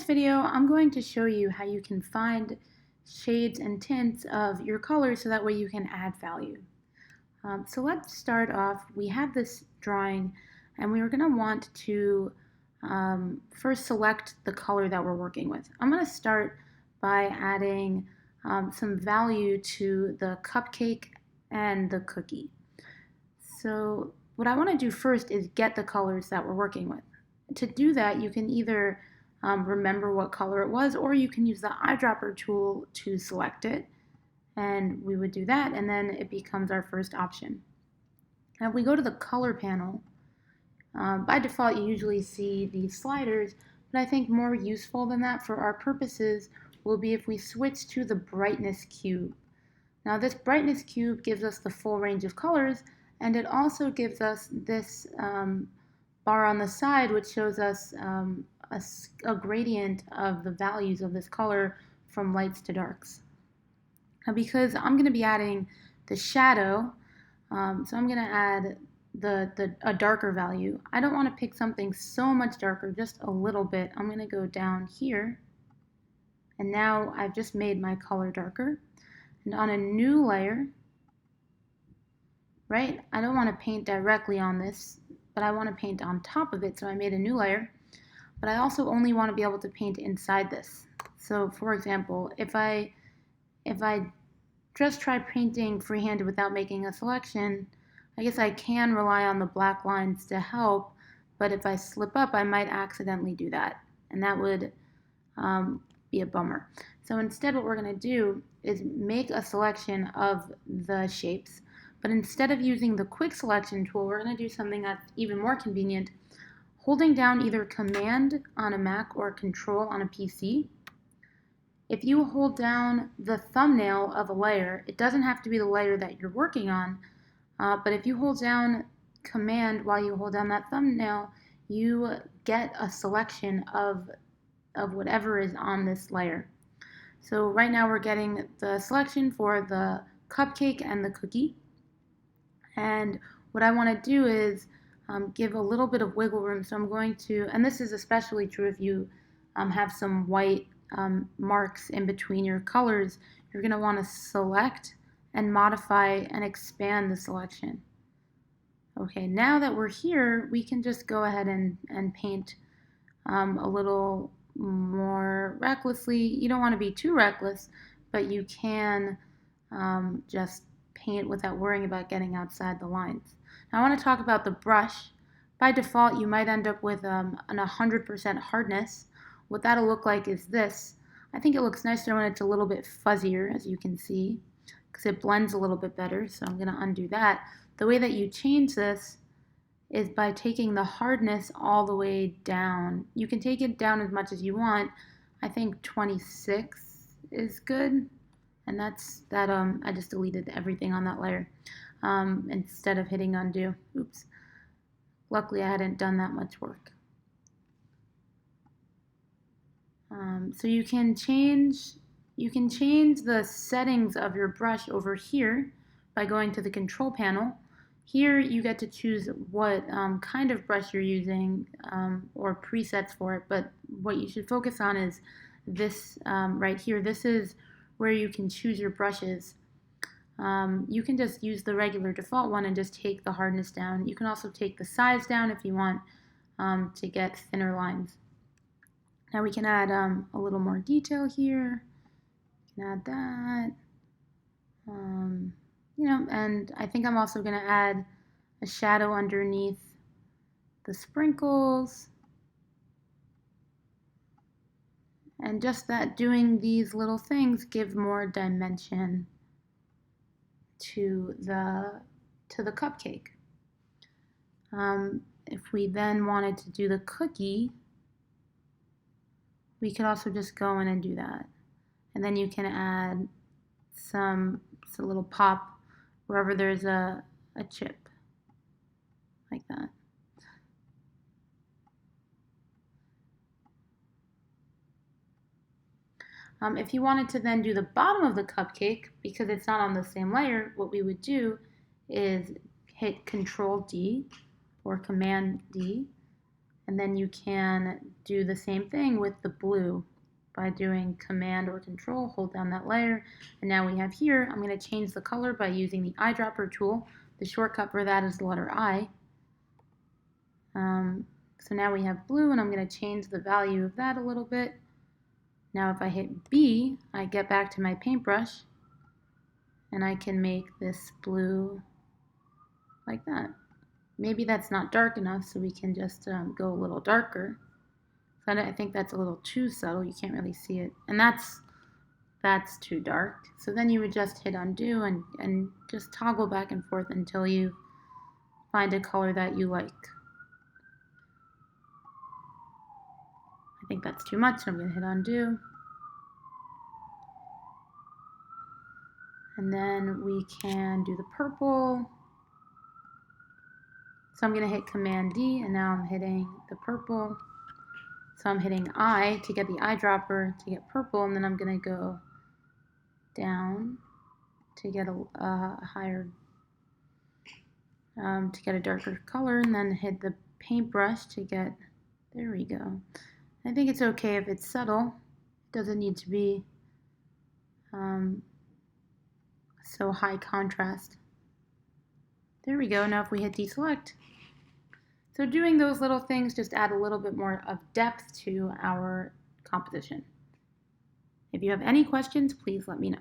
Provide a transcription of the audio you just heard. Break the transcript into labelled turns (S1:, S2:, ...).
S1: this video, I'm going to show you how you can find shades and tints of your colors so that way you can add value. So let's start off. We have this drawing and we are going to want to first select the color that we're working with. I'm going to start by adding some value to the cupcake and the cookie. So what I want to do first is get the colors that we're working with. To do that, you can either remember what color it was, or you can use the eyedropper tool to select it. And we would do that, and then it becomes our first option. Now, if we go to the color panel, by default, you usually see these sliders, but I think more useful than that for our purposes will be if we switch to the brightness cube. Now, this brightness cube gives us the full range of colors, and it also gives us this bar on the side, which shows us a gradient of the values of this color from lights to darks. Now, because I'm going to be adding the shadow, so I'm going to add a darker value. I don't want to pick something so much darker, just a little bit. I'm going to go down here, and now I've just made my color darker. And on a new layer, right, I don't want to paint directly on this, but I want to paint on top of it, so I made a new layer. But I also only want to be able to paint inside this. So for example, if I just try painting freehand without making a selection, I guess I can rely on the black lines to help, but if I slip up, I might accidentally do that, and that would be a bummer. So instead what we're going to do is make a selection of the shapes, but instead of using the quick selection tool, we're going to do something that's even more convenient. Holding down either Command on a Mac or Control on a PC. If you hold down the thumbnail of a layer, it doesn't have to be the layer that you're working on, but if you hold down Command while you hold down that thumbnail, you get a selection of whatever is on this layer. So right now we're getting the selection for the cupcake and the cookie. And what I want to do is give a little bit of wiggle room. So I'm going to, and this is especially true if you have some white marks in between your colors, you're going to want to select and modify and expand the selection. Okay, now that we're here, we can just go ahead and paint a little more recklessly. You don't want to be too reckless, but you can just paint without worrying about getting outside the lines. Now I want to talk about the brush. By default, you might end up with an 100% hardness. What that'll look like is this. I think it looks nicer when it's a little bit fuzzier, as you can see, because it blends a little bit better, so I'm going to undo that. The way that you change this is by taking the hardness all the way down. You can take it down as much as you want. I think 26 is good, and that's that. I just deleted everything on that layer instead of hitting undo. Oops. Luckily, I hadn't done that much work. So you can change the settings of your brush over here by going to the control panel. Here you get to choose what kind of brush you're using or presets for it, but what you should focus on is this right here. This is where you can choose your brushes. You can just use the regular default one and just take the hardness down. You can also take the size down if you want to get thinner lines. Now we can add a little more detail here. You can add that. And I think I'm also going to add a shadow underneath the sprinkles. And just that doing these little things give more dimension to the cupcake. If we then wanted to do the cookie, we could also just go in and do that. And then you can add a little pop wherever there's a chip, like that. If you wanted to then do the bottom of the cupcake, because it's not on the same layer, what we would do is hit Control D or Command D, And then you can do the same thing with the blue by doing Command or Control, hold down that layer. And now we have here, I'm going to change the color by using the eyedropper tool. The shortcut for that is the letter I. So now we have blue, and I'm going to change the value of that a little bit. Now if I hit B, I get back to my paintbrush, and I can make this blue like that. Maybe that's not dark enough, so we can just go a little darker. I think that's a little too subtle, you can't really see it. And that's too dark. So then you would just hit undo and just toggle back and forth until you find a color that you like. I think that's too much, so I'm going to hit undo. And then we can do the purple. So I'm going to hit Command D, and now I'm hitting the purple. So I'm hitting I to get the eyedropper to get purple, and then I'm going to go down to get a higher, to get a darker color, and then hit the paintbrush to get, there we go. I think it's okay if it's subtle. It doesn't need to be so high contrast. There we go. Now if we hit deselect. So doing those little things just add a little bit more of depth to our composition. If you have any questions, please let me know.